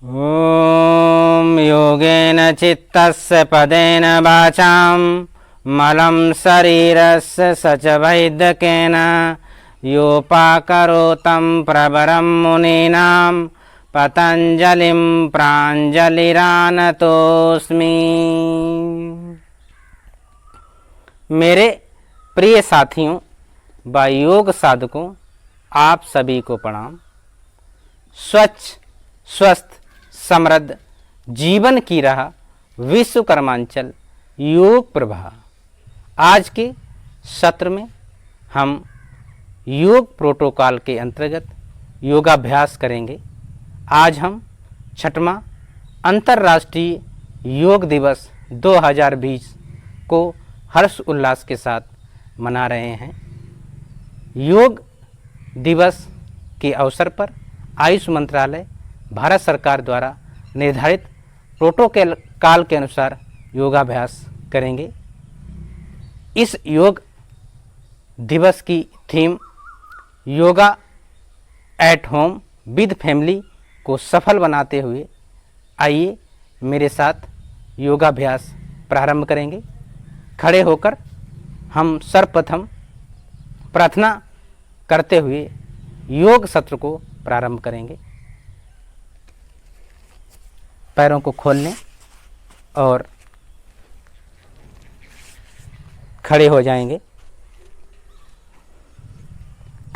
ॐ योगेन चित्तस्य पदेन वाचां मलं शरीरस्य स च वैद्यकेन योपाकरोतं प्रवरं मुनीनां पतञ्जलिं प्राञ्जलिरानतोऽस्मि। मेरे प्रिय साथियों व योग साधकों, आप सभी को प्रणाम। स्वच्छ स्वस्थ समृद्ध जीवन की राह विश्वकर्मांचल योग प्रभा। आज के सत्र में हम योग प्रोटोकॉल के अंतर्गत योगाभ्यास करेंगे। आज हम 6वां अंतर्राष्ट्रीय योग दिवस 2020 को हर्ष उल्लास के साथ मना रहे हैं। योग दिवस के अवसर पर आयुष मंत्रालय भारत सरकार द्वारा निर्धारित प्रोटोकॉल के अनुसार योगाभ्यास करेंगे। इस योग दिवस की theme yoga at home with family को सफल बनाते हुए आइए मेरे साथ योगाभ्यास प्रारंभ करेंगे। खड़े होकर हम सर्वप्रथम प्रार्थना करते हुए योग सत्र को प्रारंभ करेंगे। पैरों को खोल लें और खड़े हो जाएंगे।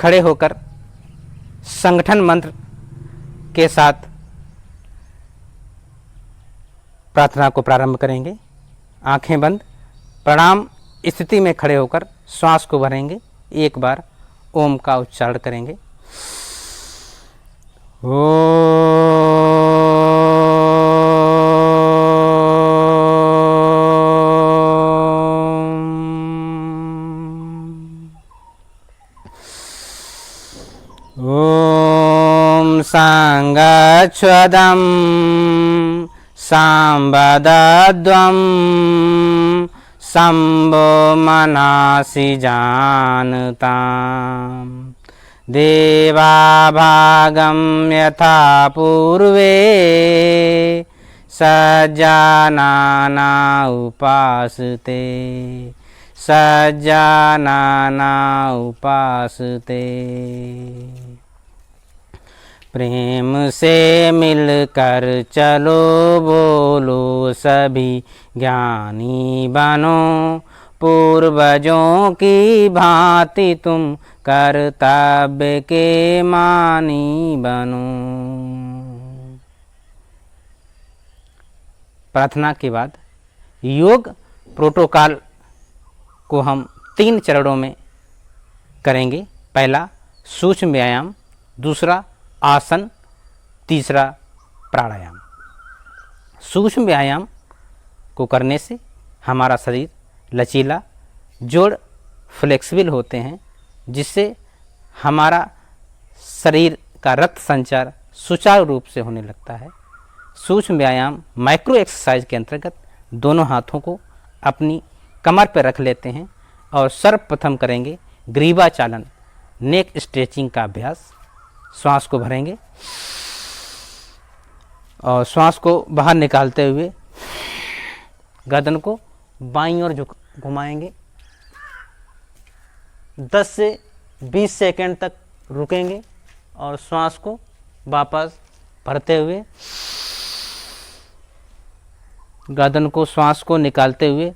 खड़े होकर संगठन मंत्र के साथ प्रार्थना को प्रारंभ करेंगे। आंखें बंद प्रणाम स्थिति में खड़े होकर श्वास को भरेंगे। एक बार ओम का उच्चारण करेंगे। ओम सांगच्छदं सांबदद्वं शम्भो मनासि जानताम् देवाभागं यथा पूर्वे सज्जनाना उपासते सज्जनाना उपासते। प्रेम से मिलकर चलो बोलो सभी ज्ञानी बनो पूर्वजों की भांति तुम कर्तव्य के मानी बनो। प्रार्थना के बाद योग प्रोटोकॉल को हम 3 चरणों में करेंगे। पहला सूक्ष्म व्यायाम, दूसरा आसन, तीसरा प्राणायाम। सूक्ष्म व्यायाम को करने से हमारा शरीर लचीला, जोड़ फ्लेक्सिबल होते हैं, जिससे हमारा शरीर का रक्त संचार सुचारू रूप से होने लगता है। सूक्ष्म व्यायाम माइक्रो एक्सरसाइज के अंतर्गत दोनों हाथों को अपनी कमर पर रख लेते हैं और सर्वप्रथम करेंगे ग्रीवा चालन, नेक स्ट्रेचिंग का अभ्यास। श्वास को भरेंगे और श्वास को बाहर निकालते हुए गर्दन को बाईं ओर घुमाएंगे। 10 से 20 सेकंड तक रुकेंगे और श्वास को वापस भरते हुए गर्दन को श्वास को निकालते हुए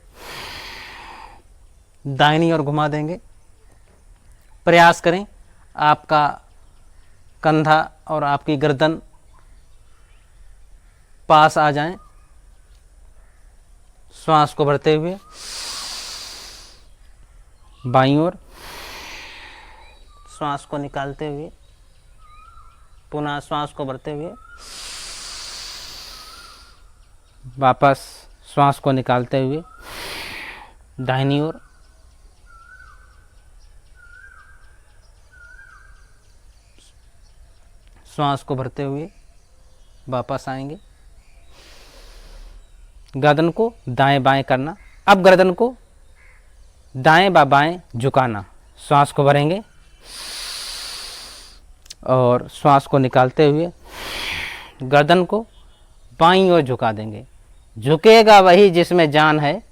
दाहिनी ओर घुमा देंगे। प्रयास करें आपका कंधा और आपकी गर्दन पास आ जाएं। श्वास को भरते हुए बाईं ओर, श्वास को निकालते हुए पुनः श्वास को भरते हुए वापस श्वास को निकालते हुए दाहिनी ओर, श्वास को भरते हुए वापस आएंगे। गर्दन को दाएं बाएं करना। अब गर्दन को दाएं व बाएं झुकाना। श्वास को भरेंगे और श्वास को निकालते हुए गर्दन को बाईं ओर झुका देंगे। झुकेगा वही जिसमें जान है,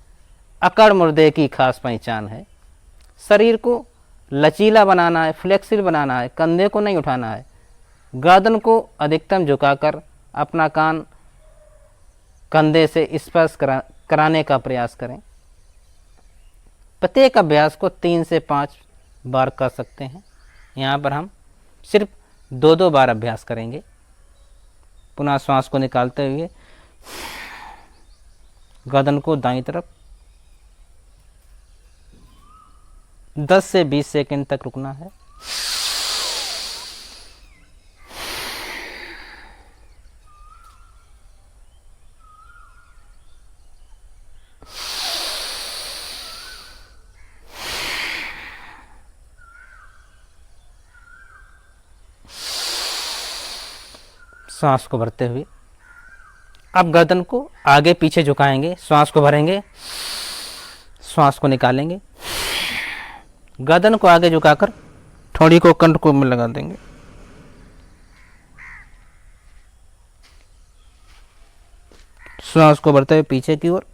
अकड़ मुर्दे की खास पहचान है। शरीर को लचीला बनाना है, फ्लेक्सिबल बनाना है, कंधे को नहीं उठाना है। गर्दन को अधिकतम झुकाकर अपना कान कंधे से स्पर्श कराने का प्रयास करें। प्रत्येक अभ्यास को 3 से 5 बार कर सकते हैं। यहाँ पर हम सिर्फ 2-2 बार अभ्यास करेंगे। पुनः श्वास को निकालते हुए गर्दन को दाईं तरफ 10 से 20 सेकंड तक रुकना है। सांस को भरते हुए अब गर्दन को आगे पीछे झुकाएंगे। श्वास को भरेंगे, श्वास को निकालेंगे। गर्दन को आगे झुकाकर ठोड़ी को कंठ में लगा देंगे। श्वास को भरते हुए पीछे की ओर।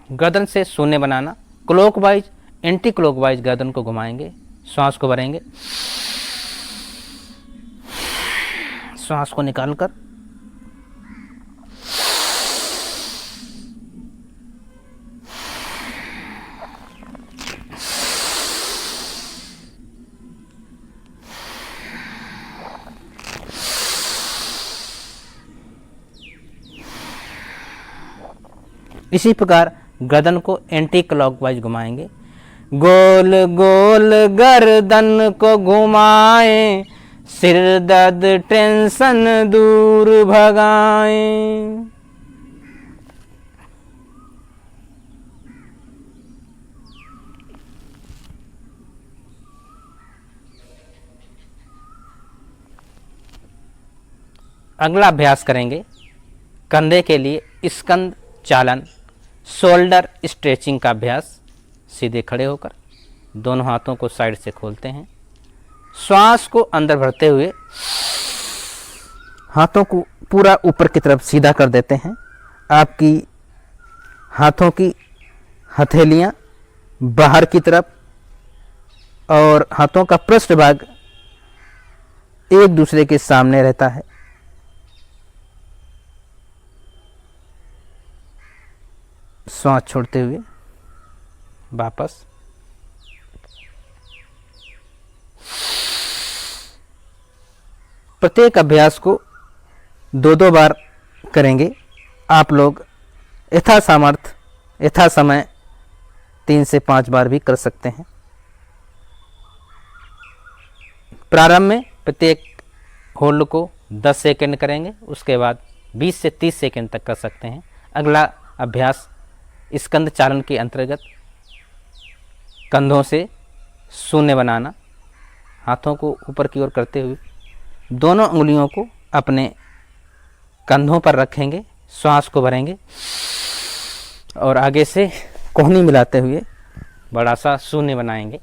गर्दन से शून्य बनाना। क्लॉकवाइज, एंटी क्लॉकवाइज गर्दन को घुमाएंगे। श्वास को भरेंगे, श्वास को निकालकर इसी प्रकार गर्दन को एंटी क्लॉकवाइज घुमाएंगे। गोल गोल गर्दन को घुमाएं, सिर दर्द टेंशन दूर भगाएं। अगला अभ्यास करेंगे कंधे के लिए स्कंद चालन, शोल्डर स्ट्रेचिंग का अभ्यास। सीधे खड़े होकर दोनों हाथों को साइड से खोलते हैं। श्वास को अंदर भरते हुए हाथों को पूरा ऊपर की तरफ सीधा कर देते हैं। आपकी हाथों की हथेलियां बाहर की तरफ और हाथों का पृष्ठभाग एक दूसरे के सामने रहता है। श्वास छोड़ते हुए वापस। प्रत्येक अभ्यास को 2-2 बार करेंगे। आप लोग यथा सामर्थ्य, यथा समय 3 से 5 बार भी कर सकते हैं। प्रारंभ में प्रत्येक होल्ड को 10 सेकंड करेंगे, उसके बाद 20 से 30 सेकंड तक कर सकते हैं। अगला अभ्यास स्कंद चालन के अंतर्गत कंधों से शून्य बनाना। हाथों को ऊपर की ओर करते हुए दोनों उंगलियों को अपने कंधों पर रखेंगे। श्वास को भरेंगे और आगे से कोहनी मिलाते हुए बड़ा सा शून्य बनाएंगे।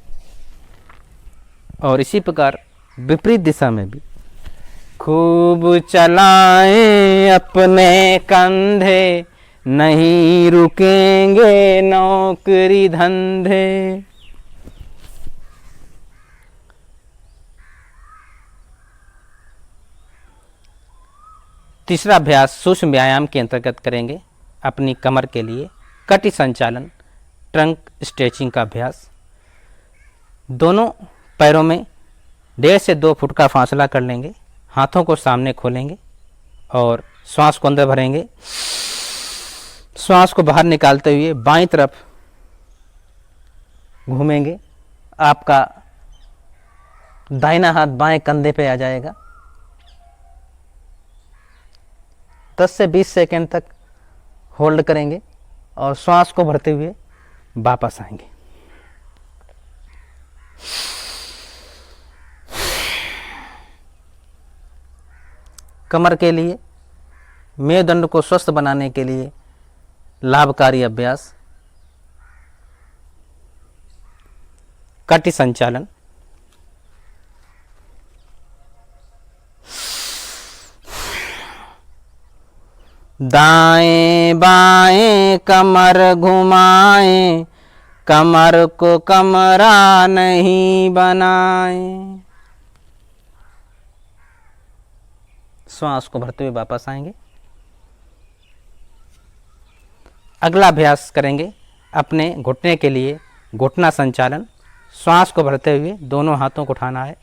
और इसी प्रकार विपरीत दिशा में भी खूब चलाएं अपने कंधे, नहीं रुकेंगे नौकरी धंधे। तीसरा अभ्यास सूक्ष्म व्यायाम के अंतर्गत करेंगे। अपनी कमर के लिए कटी संचालन, ट्रंक स्ट्रेचिंग का अभ्यास। दोनों पैरों में 1.5 से 2 फुट का फासला कर लेंगे। हाथों को सामने खोलेंगे और श्वास को अंदर भरेंगे। श्वास को बाहर निकालते हुए बाईं तरफ घूमेंगे। आपका दाहिना हाथ बाएं कंधे पे आ जाएगा। 10 से 20 सेकंड तक होल्ड करेंगे। और श्वास को भरते हुए वापस आएंगे। कमर के लिए, मेरुदंड को स्वस्थ बनाने के लिए लाभकारी अभ्यास कटि संचालन। दाएं बाएं कमर घुमाएं, कमर को कमरा नहीं बनाएं। श्वास को भरते हुए वापस आएंगे। अगला अभ्यास करेंगे अपने घुटने के लिए घुटना संचालन। श्वास को भरते हुए दोनों हाथों को उठाना है,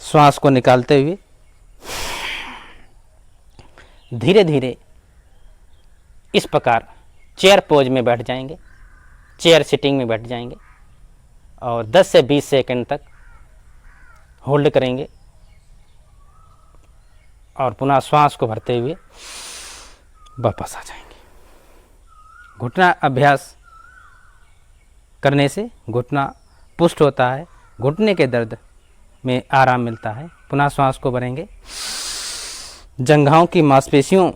श्वास को निकालते हुए धीरे धीरे इस प्रकार चेयर पोज में बैठ जाएंगे, चेयर सिटिंग में बैठ जाएंगे और 10 से 20 सेकंड तक होल्ड करेंगे और पुनः श्वास को भरते हुए वापस आ जाएंगे। घुटना अभ्यास करने से घुटना पुष्ट होता है, घुटने के दर्द में आराम मिलता है। पुनः श्वास को भरेंगे। जंघाओं की मांसपेशियों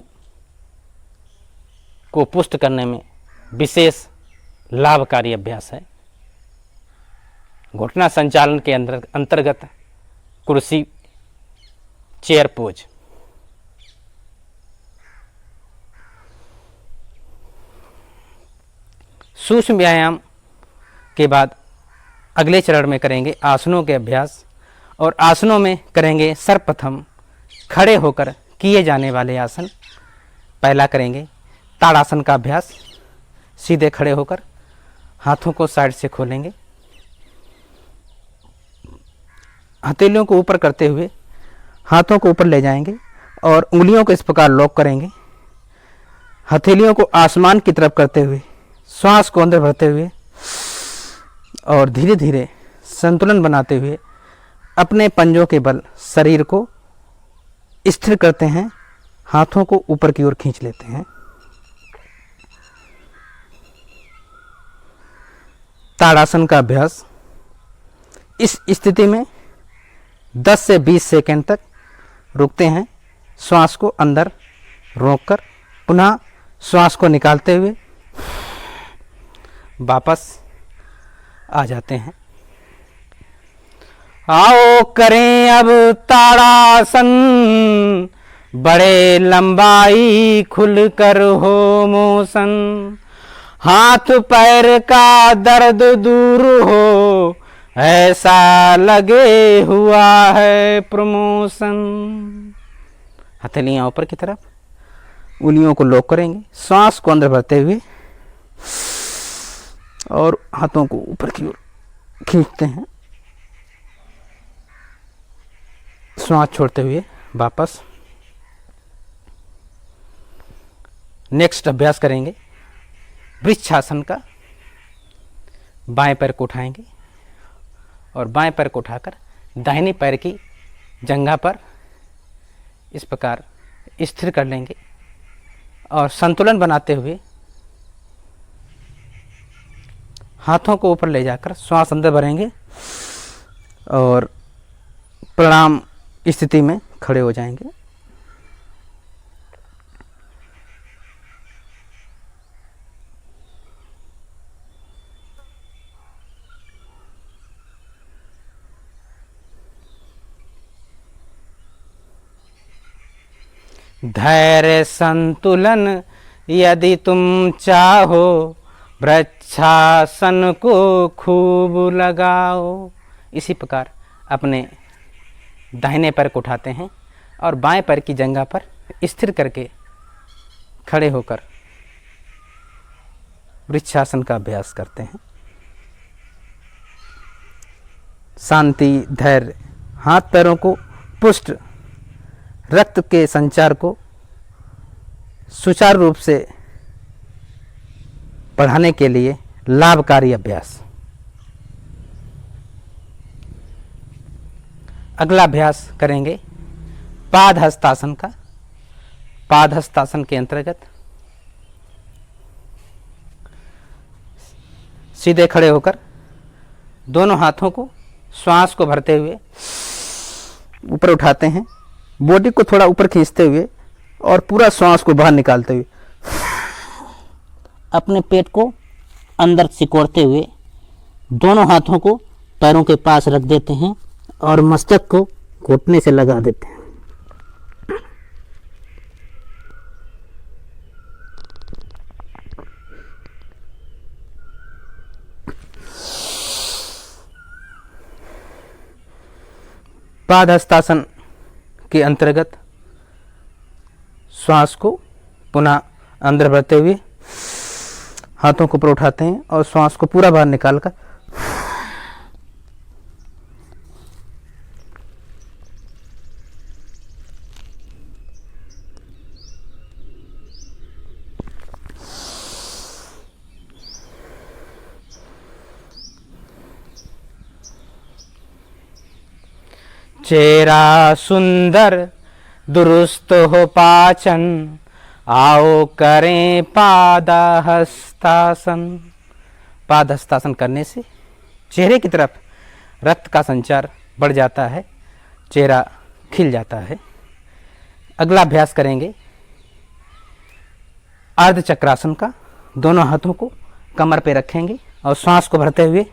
को पुष्ट करने में विशेष लाभकारी अभ्यास है। घुटना संचालन के अंतर्गत कुर्सी, चेयर पोज। सूक्ष्म व्यायाम के बाद अगले चरण में करेंगे आसनों के अभ्यास और आसनों में करेंगे सर्वप्रथम खड़े होकर किए जाने वाले आसन। पहला करेंगे ताड़ासन का अभ्यास। सीधे खड़े होकर हाथों को साइड से खोलेंगे, हथेलियों को ऊपर करते हुए हाथों को ऊपर ले जाएंगे और उंगलियों को इस प्रकार लॉक करेंगे। हथेलियों को आसमान की तरफ करते हुए श्वास को अंदर भरते हुए और धीरे धीरे संतुलन बनाते हुए अपने पंजों के बल शरीर को स्थिर करते हैं, हाथों को ऊपर की ओर खींच लेते हैं। ताड़ासन का अभ्यास। इस स्थिति में 10 से 20 सेकंड तक रुकते हैं, श्वास को अंदर रोककर पुनः श्वास को निकालते हुए वापस आ जाते हैं। आओ करें अब ताड़ासन, बड़े लंबाई खुलकर हो मोशन, हाथ पैर का दर्द दूर हो, ऐसा लगे हुआ है प्रमोशन। हथेलियां ऊपर की तरफ, उंगलियों को लॉक करेंगे, श्वास को अंदर भरते हुए और हाथों को ऊपर की ओर खींचते हैं, श्वास छोड़ते हुए वापस। नेक्स्ट अभ्यास करेंगे वृक्षासन का। बाएं पैर को उठाएंगे और बाएं पैर को उठाकर दाहिने पैर की जंघा पर इस प्रकार स्थिर कर लेंगे और संतुलन बनाते हुए हाथों को ऊपर ले जाकर श्वास अंदर भरेंगे और प्रणाम स्थिति में खड़े हो जाएंगे। धैर्य संतुलन यदि तुम चाहो, वृक्षासन को खूब लगाओ। इसी प्रकार अपने दाहिने पैर को उठाते हैं और बाएं पैर की जंघा पर स्थिर करके खड़े होकर वृक्षासन का अभ्यास करते हैं। शांति, धैर्य, हाथ पैरों को पुष्ट, रक्त के संचार को सुचारू रूप से बढ़ाने के लिए लाभकारी अभ्यास। अगला अभ्यास करेंगे पाद हस्तासन का। पाद हस्तासन के अंतर्गत सीधे खड़े होकर दोनों हाथों को श्वास को भरते हुए ऊपर उठाते हैं, बॉडी को थोड़ा ऊपर खींचते हुए और पूरा श्वास को बाहर निकालते हुए अपने पेट को अंदर सिकोड़ते हुए दोनों हाथों को पैरों के पास रख देते हैं और मस्तक को घुटने से लगा देते हैं। पादहस्तासन के अंतर्गत श्वास को पुनः अंदर भरते हुए हाथों को ऊपर उठाते हैं और श्वास को पूरा बाहर निकालकर चेहरा सुंदर दुरुस्त हो पाचन, आओ करें पादहस्तासन। पादहस्तासन करने से चेहरे की तरफ रक्त का संचार बढ़ जाता है, चेहरा खिल जाता है। अगला अभ्यास करेंगे अर्ध चक्रासन का। दोनों हाथों को कमर पे रखेंगे और श्वास को भरते हुए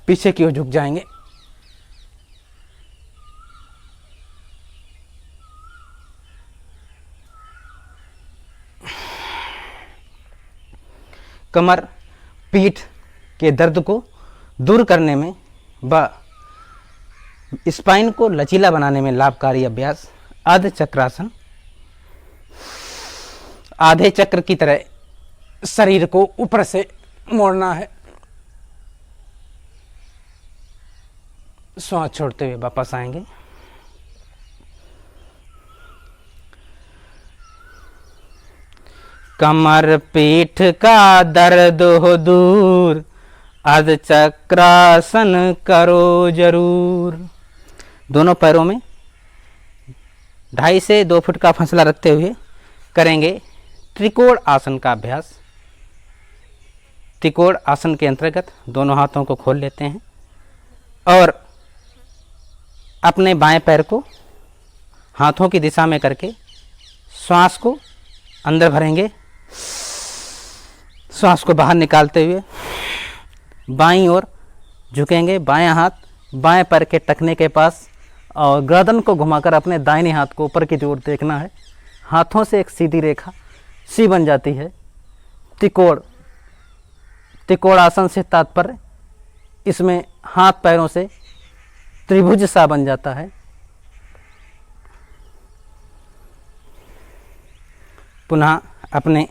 पीछे की ओर झुक जाएंगे। कमर पीठ के दर्द को दूर करने में व स्पाइन को लचीला बनाने में लाभकारी अभ्यास अर्ध चक्रासन। आधे चक्र की तरह शरीर को ऊपर से मोड़ना है, श्वास छोड़ते हुए वापस आएंगे। कमर पीठ का दर्द हो दूर, अर्ध चक्रासन करो जरूर। दोनों पैरों में 2.5 से 2 फुट का फासला रखते हुए करेंगे त्रिकोण आसन का अभ्यास। त्रिकोण आसन के अंतर्गत दोनों हाथों को खोल लेते हैं और अपने बाएं पैर को हाथों की दिशा में करके श्वास को अंदर भरेंगे, श्वास को बाहर निकालते हुए बाईं ओर झुकेंगे। बायां हाथ बाएं पैर के टखने के पास और गर्दन को घुमाकर अपने दाहिने हाथ को ऊपर की ओर देखना है। हाथों से एक सीधी रेखा सी बन जाती है। त्रिकोण आसन से तात्पर्य इसमें हाथ पैरों से त्रिभुज सा बन जाता है। पुनः अपने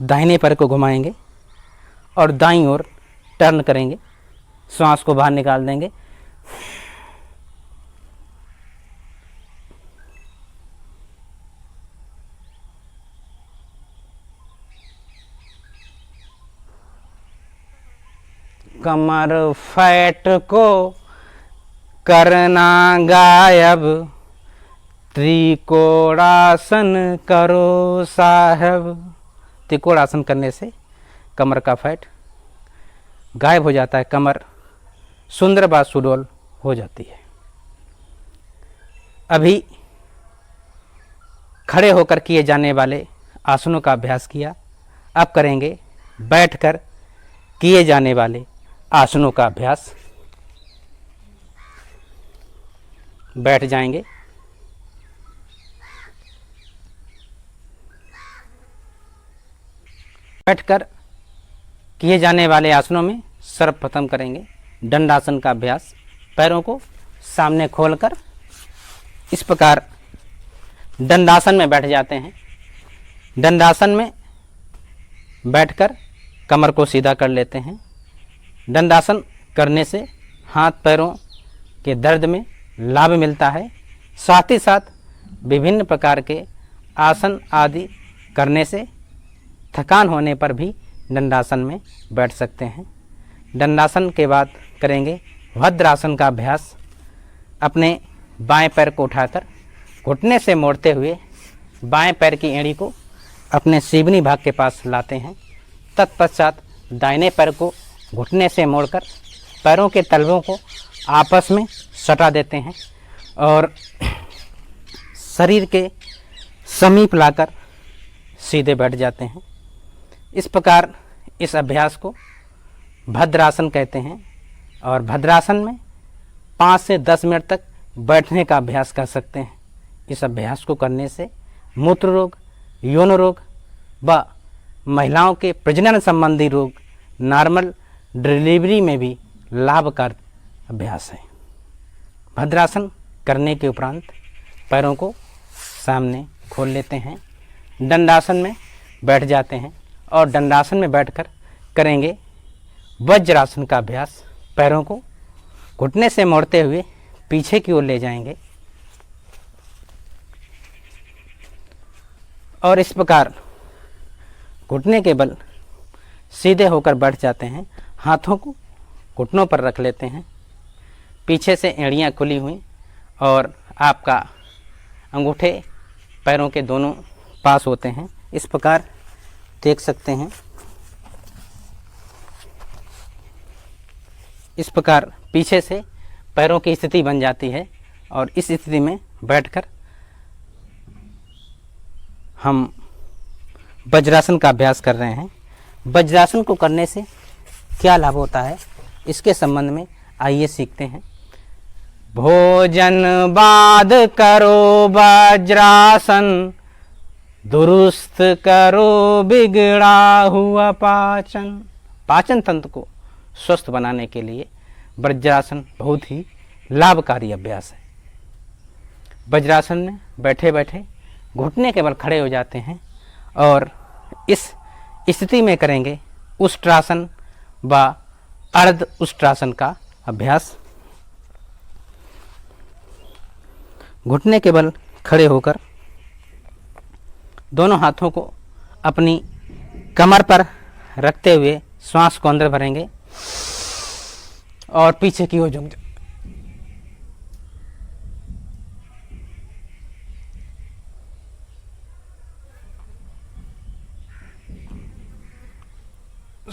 दाहिने पैर को घुमाएंगे और दाईं ओर टर्न करेंगे, श्वास को बाहर निकाल देंगे। कमर फैट को करना गायब, त्रिकोणासन करो साहब। त्रिकोणासन करने से कमर का फैट गायब हो जाता है, कमर सुंदर व सुडौल हो जाती है। अभी खड़े होकर किए जाने वाले आसनों का अभ्यास किया। अब करेंगे बैठकर किए जाने वाले आसनों का अभ्यास। बैठ जाएंगे, बैठकर किए जाने वाले आसनों में सर्वप्रथम करेंगे दंडासन का अभ्यास। पैरों को सामने खोलकर इस प्रकार दंडासन में बैठ जाते हैं। दंडासन में बैठकर कमर को सीधा कर लेते हैं। दंडासन करने से हाथ पैरों के दर्द में लाभ मिलता है। साथ ही साथ विभिन्न प्रकार के आसन आदि करने से थकान होने पर भी दंडासन में बैठ सकते हैं। दंडासन के बाद करेंगे भद्रासन का अभ्यास। अपने बाएं पैर को उठाकर घुटने से मोड़ते हुए बाएं पैर की एड़ी को अपने सीवनी भाग के पास लाते हैं। तत्पश्चात दाहिने पैर को घुटने से मोड़कर पैरों के तलवों को आपस में सटा देते हैं और शरीर के समीप लाकर सीधे बैठ जाते हैं। इस प्रकार इस अभ्यास को भद्रासन कहते हैं और भद्रासन में 5 से 10 मिनट तक बैठने का अभ्यास कर सकते हैं। इस अभ्यास को करने से मूत्र रोग, यौन रोग व महिलाओं के प्रजनन संबंधी रोग, नॉर्मल डिलीवरी में भी लाभकारी अभ्यास है। भद्रासन करने के उपरांत पैरों को सामने खोल लेते हैं, दंडासन में बैठ जाते हैं और दंडासन में बैठकर करेंगे वज्रासन का अभ्यास। पैरों को घुटने से मोड़ते हुए पीछे की ओर ले जाएंगे और इस प्रकार घुटने के बल सीधे होकर बैठ जाते हैं। हाथों को घुटनों पर रख लेते हैं, पीछे से एड़ियाँ खुली हुई और आपका अंगूठे पैरों के दोनों पास होते हैं। इस प्रकार देख सकते हैं। इस प्रकार पीछे से पैरों की स्थिति बन जाती है और इस स्थिति में बैठकर हम वज्रासन का अभ्यास कर रहे हैं। वज्रासन को करने से क्या लाभ होता है, इसके संबंध में आइए सीखते हैं। भोजन बाद करो वज्रासन, दुरुस्त करो बिगड़ा हुआ पाचन। पाचन तंत्र को स्वस्थ बनाने के लिए वज्रासन बहुत ही लाभकारी अभ्यास है। वज्रासन में बैठे बैठे घुटने के बल खड़े हो जाते हैं और इस स्थिति में करेंगे उष्ट्रासन व अर्ध उष्ट्रासन का अभ्यास। घुटने के बल खड़े होकर दोनों हाथों को अपनी कमर पर रखते हुए श्वास को अंदर भरेंगे और पीछे की ओर झुक जाएं।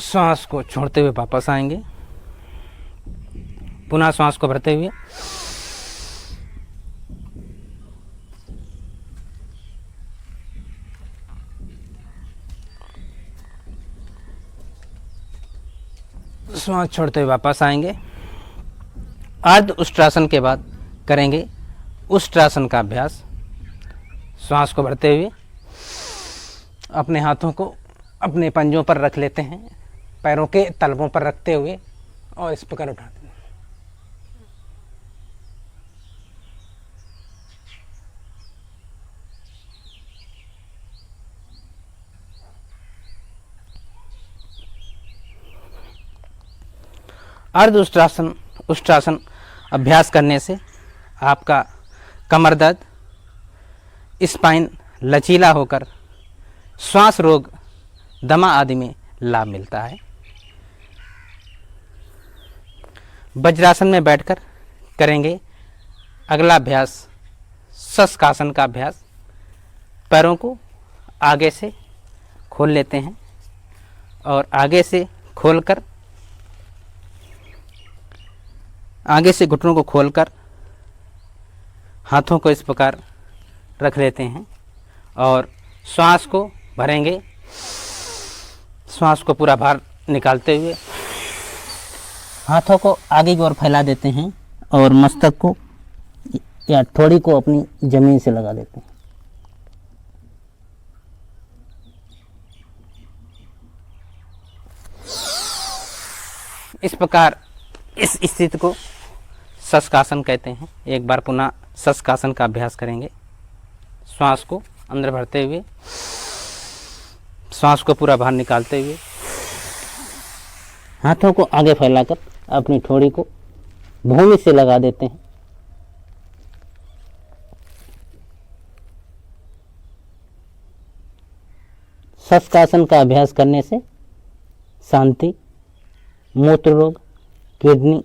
श्वास को छोड़ते हुए वापस आएंगे, पुनः श्वास को भरते हुए श्वास छोड़ते हुए वापस आएंगे। अर्ध उष्ट्रासन के बाद करेंगे उष्ट्रासन का अभ्यास। श्वास को भरते हुए अपने हाथों को अपने पंजों पर रख लेते हैं, पैरों के तलवों पर रखते हुए और इस प्रकार उठाते हैं। अर्ध उष्ट्रासन अभ्यास करने से आपका कमर दर्द, स्पाइन लचीला होकर श्वास रोग, दमा आदि में लाभ मिलता है। वज्रासन में बैठकर करेंगे अगला अभ्यास शशकासन का अभ्यास। पैरों को आगे से खोल लेते हैं और आगे से घुटनों को खोलकर हाथों को इस प्रकार रख लेते हैं और श्वास को भरेंगे। श्वास को पूरा बाहर निकालते हुए हाथों को आगे की ओर फैला देते हैं और मस्तक को या ठोड़ी को अपनी जमीन से लगा देते हैं। इस प्रकार इस स्थिति को शशकासन कहते हैं। एक बार पुनः शशकासन का अभ्यास करेंगे। श्वास को अंदर भरते हुए श्वास को पूरा बाहर निकालते हुए हाथों को आगे फैलाकर अपनी ठोड़ी को भूमि से लगा देते हैं। शशकासन का अभ्यास करने से शांति, मूत्र रोग, किडनी,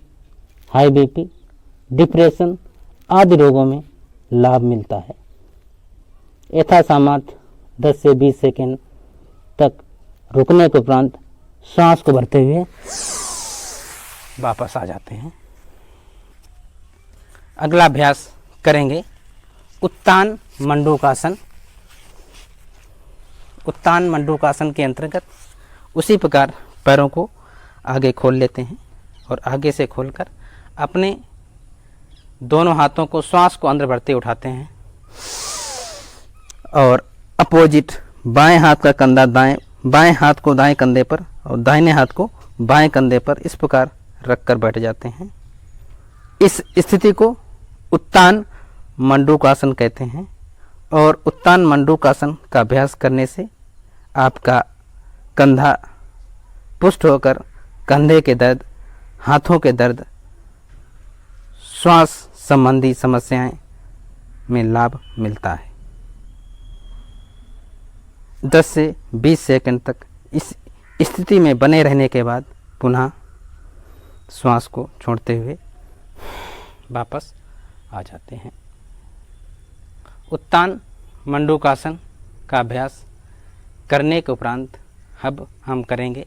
हाई बीपी, डिप्रेशन आदि रोगों में लाभ मिलता है। यथासमात 10 से 20 सेकेंड तक रुकने के उपरांत श्वास को भरते हुए वापस आ जाते हैं। अगला अभ्यास करेंगे उत्तान मंडूकासन। उत्तान मंडूकासन के अंतर्गत उसी प्रकार पैरों को आगे खोल लेते हैं और आगे से खोलकर अपने दोनों हाथों को श्वास को अंदर भरते उठाते हैं और अपोजिट बाएं हाथ का कंधा बाएं हाथ को दाएं कंधे पर और दाहिने हाथ को बाएं कंधे पर इस प्रकार रखकर बैठ जाते हैं। इस स्थिति को उत्तान मंडूकासन कहते हैं और उत्तान मंडूकासन का अभ्यास करने से आपका कंधा पुष्ट होकर कंधे के दर्द, हाथों के दर्द, श्वास संबंधी समस्याएं में लाभ मिलता है। 10 से 20 सेकंड तक इस स्थिति में बने रहने के बाद पुनः श्वास को छोड़ते हुए वापस आ जाते हैं। उत्तान मंडूकासन का अभ्यास करने के उपरांत अब हम करेंगे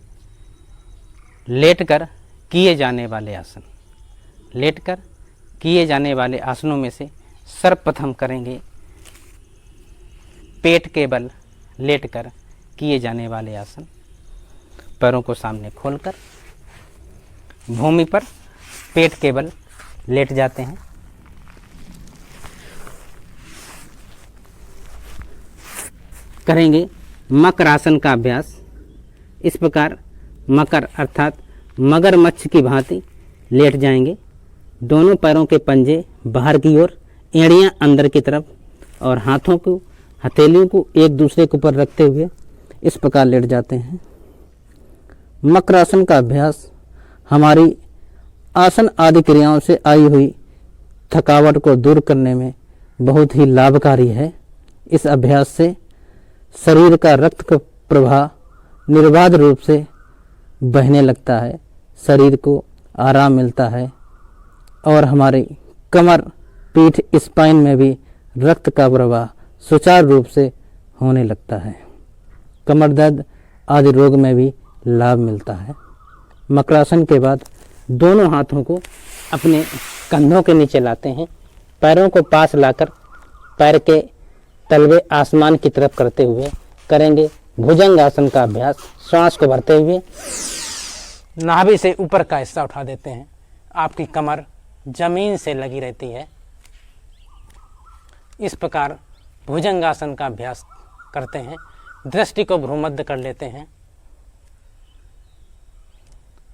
लेटकर किए जाने वाले आसन। लेटकर किए जाने वाले आसनों में से सर्वप्रथम करेंगे पेट के बल लेटकर किए जाने वाले आसन। पैरों को सामने खोलकर भूमि पर पेट के बल लेट जाते हैं। करेंगे मकर आसन का अभ्यास। इस प्रकार मकर अर्थात मगरमच्छ की भांति लेट जाएंगे। दोनों पैरों के पंजे बाहर की ओर, एड़ियां अंदर की तरफ और हाथों को हथेलियों को एक दूसरे के ऊपर रखते हुए इस प्रकार लेट जाते हैं। मकर आसन का अभ्यास हमारी आसन आदि क्रियाओं से आई हुई थकावट को दूर करने में बहुत ही लाभकारी है। इस अभ्यास से शरीर का रक्त का प्रवाह निर्बाध रूप से बहने लगता है, शरीर को आराम मिलता है और हमारी कमर, पीठ, स्पाइन में भी रक्त का प्रवाह सुचारू रूप से होने लगता है। कमर दर्द आदि रोग में भी लाभ मिलता है। मकरासन के बाद दोनों हाथों को अपने कंधों के नीचे लाते हैं। पैरों को पास लाकर पैर के तलवे आसमान की तरफ करते हुए करेंगे भुजंग आसन का अभ्यास। श्वास को भरते हुए नाभि से ऊपर का हिस्सा उठा देते हैं। आपकी कमर जमीन से लगी रहती है। इस प्रकार भुजंगासन का अभ्यास करते हैं। दृष्टि को भ्रूमध्य कर लेते हैं।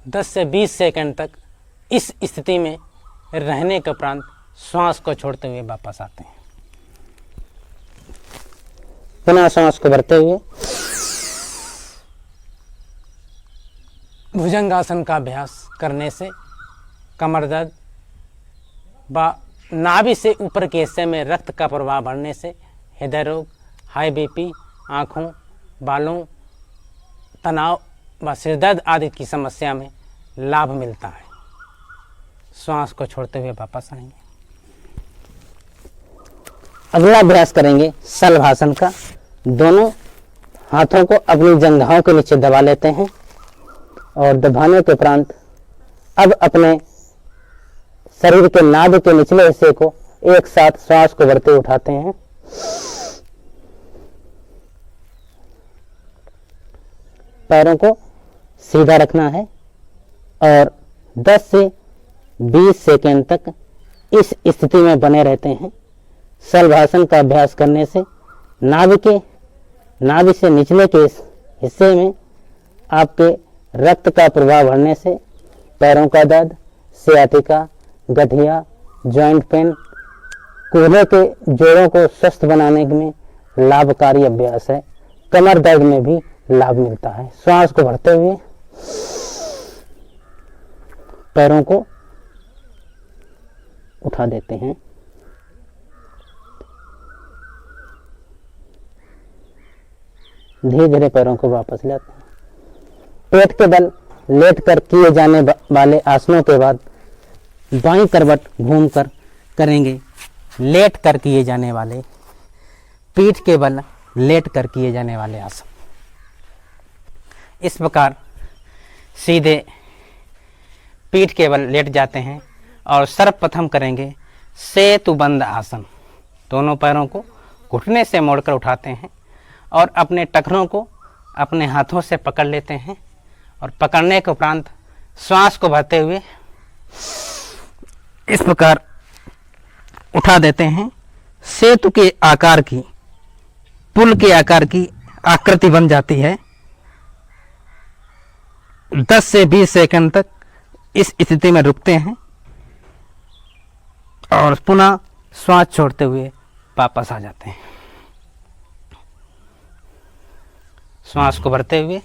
10 से 20 सेकंड तक इस स्थिति में रहने के उपरांत श्वास को छोड़ते हुए वापस आते हैं। पुनः श्वास को भरते हुए भुजंगासन का अभ्यास करने से कमर दर्द व नाभि से ऊपर के हिस्से में रक्त का प्रवाह बढ़ने से हृदय रोग, हाई बीपी, आँखों, बालों, तनाव व सिरदर्द आदि की समस्या में लाभ मिलता है। श्वास को छोड़ते हुए वापस आएंगे। अगला अभ्यास करेंगे शलभासन का। दोनों हाथों को अपनी जंघाओं के नीचे दबा लेते हैं और दबाने के उपरांत अब अपने शरीर के नाभि के निचले हिस्से को एक साथ श्वास को भरते उठाते हैं। पैरों को सीधा रखना है और 10 से 20 सेकंड तक इस स्थिति में बने रहते हैं। शलभासन का अभ्यास करने से नाभि से निचले के हिस्से में आपके रक्त का प्रवाह बढ़ने से पैरों का दर्द, सियाटिका, गठिया, जॉइंट पेन, कूल्हे के जोड़ों को स्वस्थ बनाने में लाभकारी अभ्यास है। कमर दर्द में भी लाभ मिलता है। श्वास को भरते हुए पैरों को उठा देते हैं। धीरे धीरे पैरों को वापस लाते हैं। पेट के बल लेट कर किए जाने वाले आसनों के बाद बाईं करवट घूमकर करेंगे लेट कर किए जाने वाले, पीठ के बल लेट कर किए जाने वाले आसन। इस प्रकार सीधे पीठ के बल लेट जाते हैं और सर्वप्रथम करेंगे सेतुबंध आसन। दोनों पैरों को घुटने से मोड़कर उठाते हैं और अपने टखनों को अपने हाथों से पकड़ लेते हैं और पकड़ने के उपरांत श्वास को भरते हुए इस प्रकार उठा देते हैं। सेतु के आकार की, पुल के आकार की आकृति बन जाती है। 10 से 20 सेकंड तक इस स्थिति में रुकते हैं और पुनः श्वास छोड़ते हुए वापस आ जाते हैं। श्वास को भरते हुए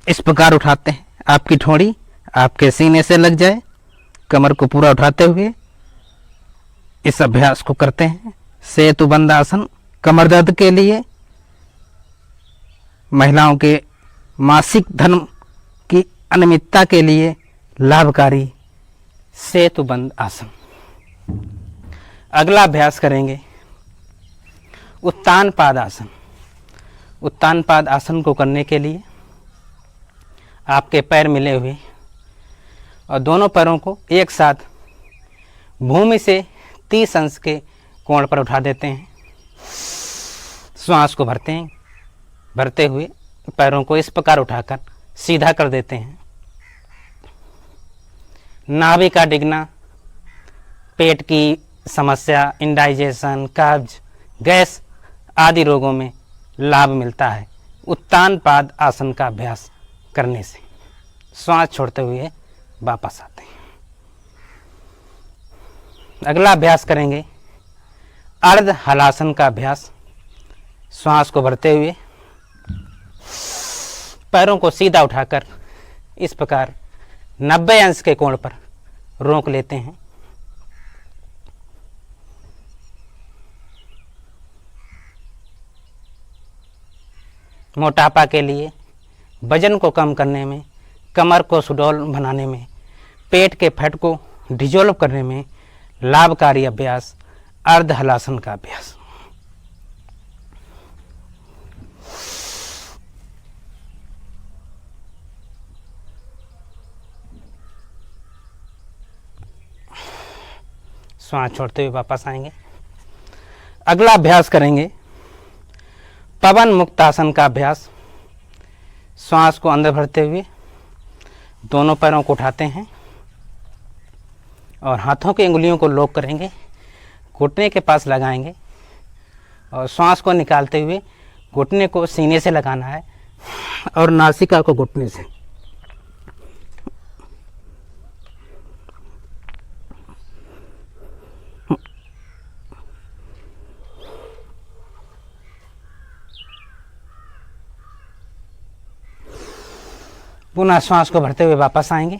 इस प्रकार उठाते हैं। आपकी ठोड़ी आपके सीने से लग जाए, कमर को पूरा उठाते हुए इस अभ्यास को करते हैं। सेतुबंध आसन कमर दर्द के लिए, महिलाओं के मासिक धर्म की अनियमितता के लिए लाभकारी सेतुबंध आसन। अगला अभ्यास करेंगे उत्तान पाद आसन। उत्तान पाद आसन को करने के लिए आपके पैर मिले हुए और दोनों पैरों को एक साथ भूमि से 30 अंश के कोण पर उठा देते हैं। श्वास को भरते हैं, भरते हुए पैरों को इस प्रकार उठाकर सीधा कर देते हैं। नाभि का डिगना, पेट की समस्या, इंडाइजेशन, कब्ज, गैस आदि रोगों में लाभ मिलता है उत्तान पाद आसन का अभ्यास करने से। श्वास छोड़ते हुए वापस आते हैं। अगला अभ्यास करेंगे अर्ध हलासन का अभ्यास। श्वास को भरते हुए पैरों को सीधा उठाकर इस प्रकार 90 अंश के कोण पर रोक लेते हैं। मोटापा के लिए, वजन को कम करने में, कमर को सुडौल बनाने में, पेट के फैट को डिजोल्व करने में लाभकारी अभ्यास अर्ध हलासन का अभ्यास। श्वास छोड़ते हुए वापस आएंगे। अगला अभ्यास करेंगे पवन मुक्त आसन का अभ्यास। श्वास को अंदर भरते हुए दोनों पैरों को उठाते हैं और हाथों की अंगुलियों को लॉक करेंगे, घुटने के पास लगाएंगे और श्वास को निकालते हुए घुटने को सीने से लगाना है और नासिका को घुटने से। पुनः श्वास को भरते हुए वापस आएंगे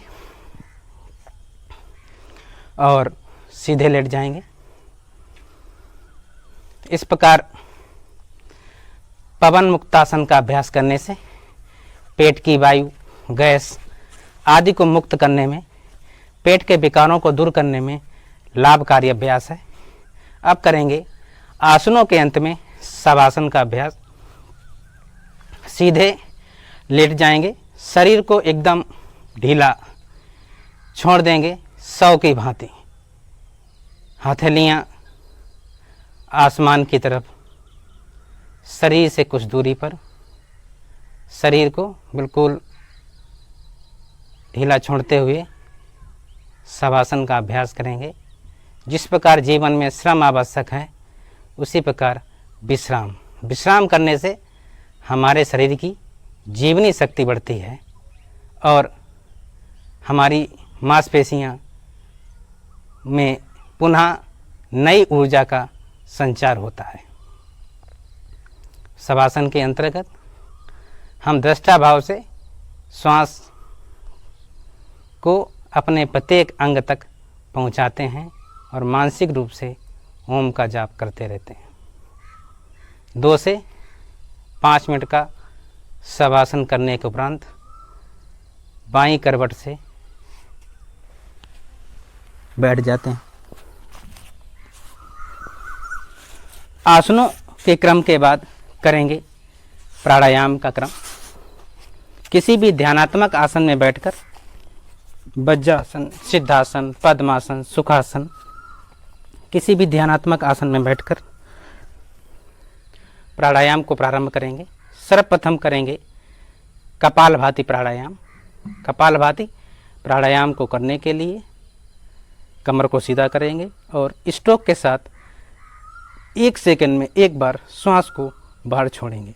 और सीधे लेट जाएंगे। इस प्रकार पवन मुक्तासन का अभ्यास करने से पेट की वायु, गैस आदि को मुक्त करने में, पेट के विकारों को दूर करने में लाभकारी अभ्यास है। अब करेंगे आसनों के अंत में शवासन का अभ्यास। सीधे लेट जाएंगे, शरीर को एकदम ढीला छोड़ देंगे, सौ की भांति। हथेलियाँ आसमान की तरफ, शरीर से कुछ दूरी पर शरीर को बिल्कुल ढीला छोड़ते हुए शवासन का अभ्यास करेंगे। जिस प्रकार जीवन में श्रम आवश्यक है, उसी प्रकार विश्राम करने से हमारे शरीर की जीवनी शक्ति बढ़ती है और हमारी मांसपेशियां में पुनः नई ऊर्जा का संचार होता है। शवासन के अंतर्गत हम दृष्टा भाव से श्वास को अपने प्रत्येक अंग तक पहुंचाते हैं और मानसिक रूप से ओम का जाप करते रहते हैं। 2 से 5 मिनट का शवासन करने के उपरांत बाईं करवट से बैठ जाते हैं। आसनों के क्रम के बाद करेंगे प्राणायाम का क्रम। किसी भी ध्यानात्मक आसन में बैठकर, वज्रासन, सिद्धासन, पद्मासन, सुखासन, किसी भी ध्यानात्मक आसन में बैठकर प्राणायाम को प्रारंभ करेंगे। सर्वप्रथम करेंगे कपालभाति प्राणायाम। कपालभाति प्राणायाम को करने के लिए कमर को सीधा करेंगे और स्ट्रोक के साथ 1 सेकंड में एक बार श्वास को बाहर छोड़ेंगे।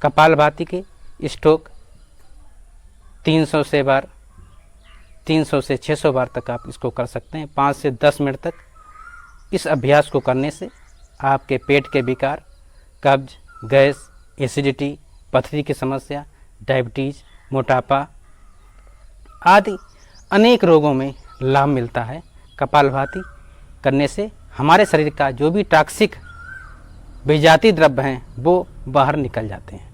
कपालभाति के स्ट्रोक 300 से 600 बार तक आप इसको कर सकते हैं। 5 से 10 मिनट तक इस अभ्यास को करने से आपके पेट के विकार, कब्ज, गैस, एसिडिटी, पथरी की समस्या, डायबिटीज, मोटापा आदि अनेक रोगों में लाभ मिलता है। कपालभाति करने से हमारे शरीर का जो भी टॉक्सिक विजातीय द्रव्य हैं वो बाहर निकल जाते हैं।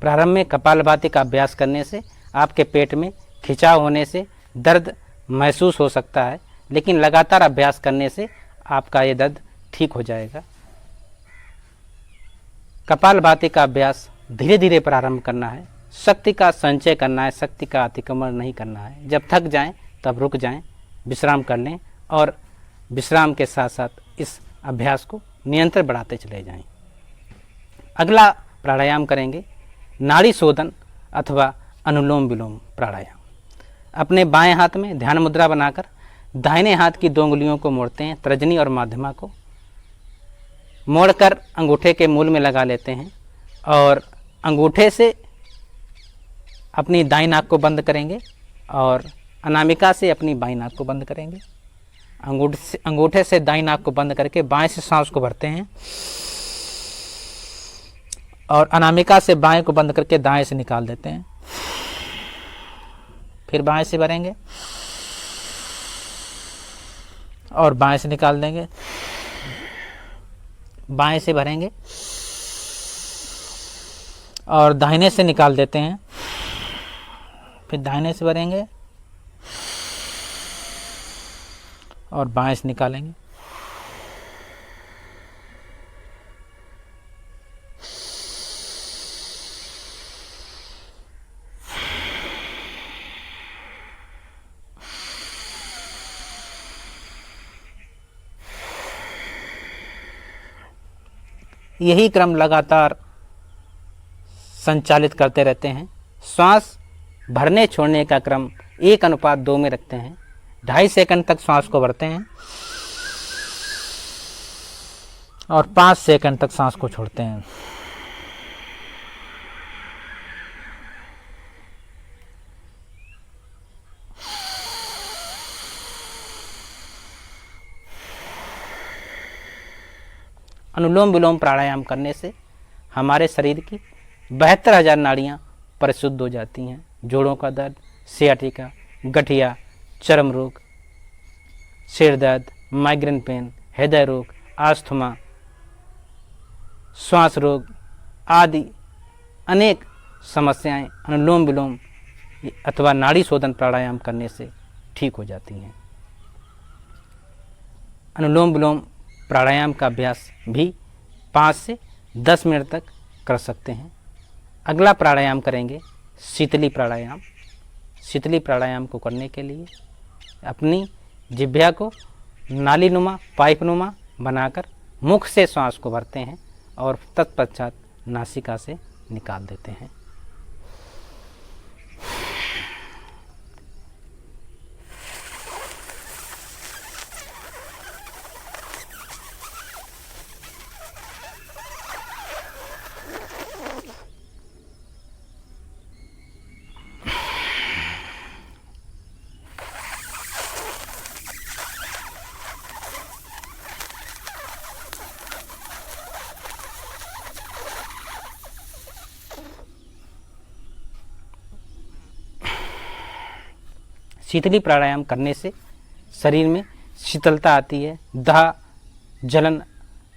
प्रारंभ में कपालभाति का अभ्यास करने से आपके पेट में खिंचाव होने से दर्द महसूस हो सकता है, लेकिन लगातार अभ्यास करने से आपका ये दर्द ठीक हो जाएगा। कपालभाति का अभ्यास धीरे धीरे प्रारंभ करना है, शक्ति का संचय करना है, शक्ति का अतिक्रमण नहीं करना है। जब थक जाएं तब रुक जाएं, विश्राम कर लें और विश्राम के साथ साथ इस अभ्यास को निरंतर बढ़ाते चले जाएं। अगला प्राणायाम करेंगे नाड़ी शोधन अथवा अनुलोम विलोम प्राणायाम। अपने बाएं हाथ में ध्यान मुद्रा बनाकर दाहिने हाथ की 2 उंगलियों को मोड़ते हैं, तर्जनी और माध्यमा को मोड़कर अंगूठे के मूल में लगा लेते हैं और अंगूठे से अपनी दाईं नाक को बंद करेंगे और अनामिका से अपनी बाईं नाक को बंद करेंगे। अंगूठे से दाईं नाक को बंद करके बाएं से सांस को भरते हैं और अनामिका से बाएं को बंद करके दाएं से निकाल देते हैं। फिर बाएं से भरेंगे और बाएं से निकाल देंगे। बाएं से भरेंगे और दाहिने से निकाल देते हैं। फिर दाहिने से भरेंगे और बाएं से निकालेंगे। यही क्रम लगातार संचालित करते रहते हैं। श्वास भरने छोड़ने का क्रम 1:2 में रखते हैं। 2.5 सेकंड तक श्वास को भरते हैं और 5 सेकंड तक सांस को छोड़ते हैं। अनुलोम विलोम प्राणायाम करने से हमारे शरीर की 72,000 नाड़ियाँ परिशुद्ध हो जाती हैं। जोड़ों का दर्द, सियाटिका, गठिया, चर्म रोग, सिर दर्द, माइग्रेन पेन, हृदय रोग, अस्थमा, श्वास रोग आदि अनेक समस्याएं अनुलोम विलोम अथवा नाड़ी शोधन प्राणायाम करने से ठीक हो जाती हैं। अनुलोम विलोम प्राणायाम का अभ्यास भी 5 से 10 मिनट तक कर सकते हैं। अगला प्राणायाम करेंगे शीतली प्राणायाम। शीतली प्राणायाम को करने के लिए अपनी जिह्वा को नालीनुमा, पाइपनुमा बनाकर मुख से श्वास को भरते हैं और तत्पश्चात नासिका से निकाल देते हैं। शीतली प्राणायाम करने से शरीर में शीतलता आती है, दाह जलन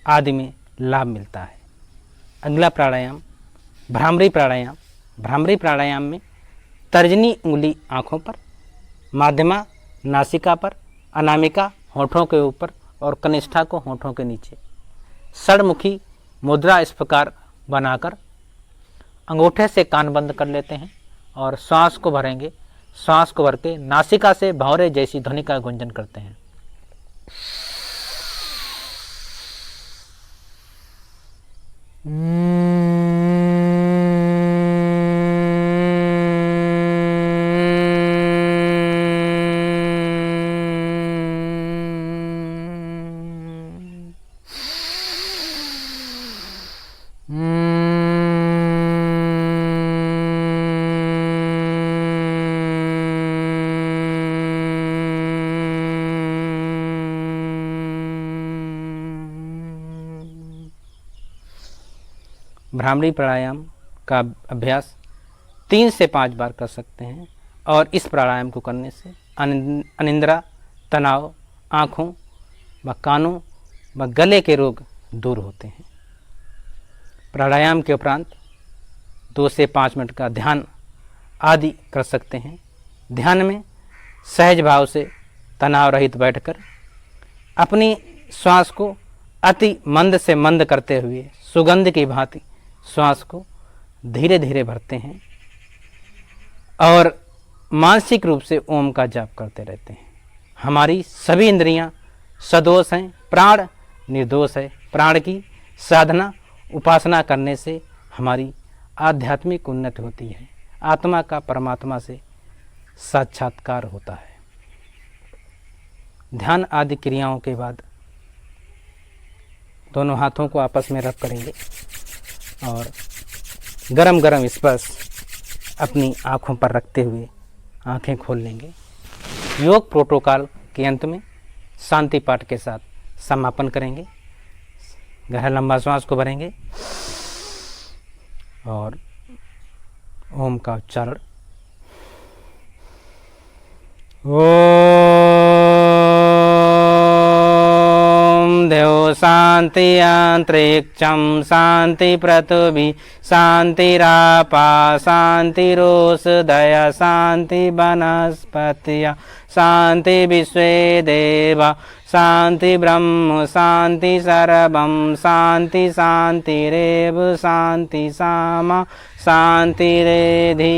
आदि में लाभ मिलता है। अगला प्राणायाम भ्रामरी प्राणायाम। भ्रामरी प्राणायाम में तर्जनी उंगली आँखों पर, माध्यमा नासिका पर, अनामिका होठों के ऊपर और कनिष्ठा को होठों के नीचे षडमुखी मुद्रा इस प्रकार बनाकर अंगूठे से कान बंद कर लेते हैं और श्वास को भरेंगे। श्वास को भर के नासिका से भौरे जैसी ध्वनि का गुंजन करते हैं। भ्रामरी प्राणायाम का अभ्यास 3 से 5 बार कर सकते हैं और इस प्राणायाम को करने से अनिद्रा, तनाव, आँखों व कानों व गले के रोग दूर होते हैं। प्राणायाम के उपरांत 2 से 5 मिनट का ध्यान आदि कर सकते हैं। ध्यान में सहज भाव से तनाव रहित बैठकर अपनी श्वास को अति मंद से मंद करते हुए सुगंध की भांति श्वास को धीरे धीरे भरते हैं और मानसिक रूप से ओम का जाप करते रहते हैं। हमारी सभी इंद्रियां सदोष हैं, प्राण निर्दोष है। प्राण की साधना उपासना करने से हमारी आध्यात्मिक उन्नति होती है, आत्मा का परमात्मा से साक्षात्कार होता है। ध्यान आदि क्रियाओं के बाद दोनों हाथों को आपस में रब करेंगे और गरम गरम स्पर्श अपनी आँखों पर रखते हुए आँखें खोल लेंगे। योग प्रोटोकॉल के अंत में शांति पाठ के साथ समापन करेंगे। गहरा लंबा श्वास को भरेंगे और ओम का उच्चारण ओम देव शांति अंतरिक्षम शांति पृथ्वी शांतिरापा शांतिरोष दया शांति वनस्पतिया शांति विश्वे देवा शांति ब्रह्म शांति सर्वं शांति शांतिरेव शांति सामा शांतिरेधि।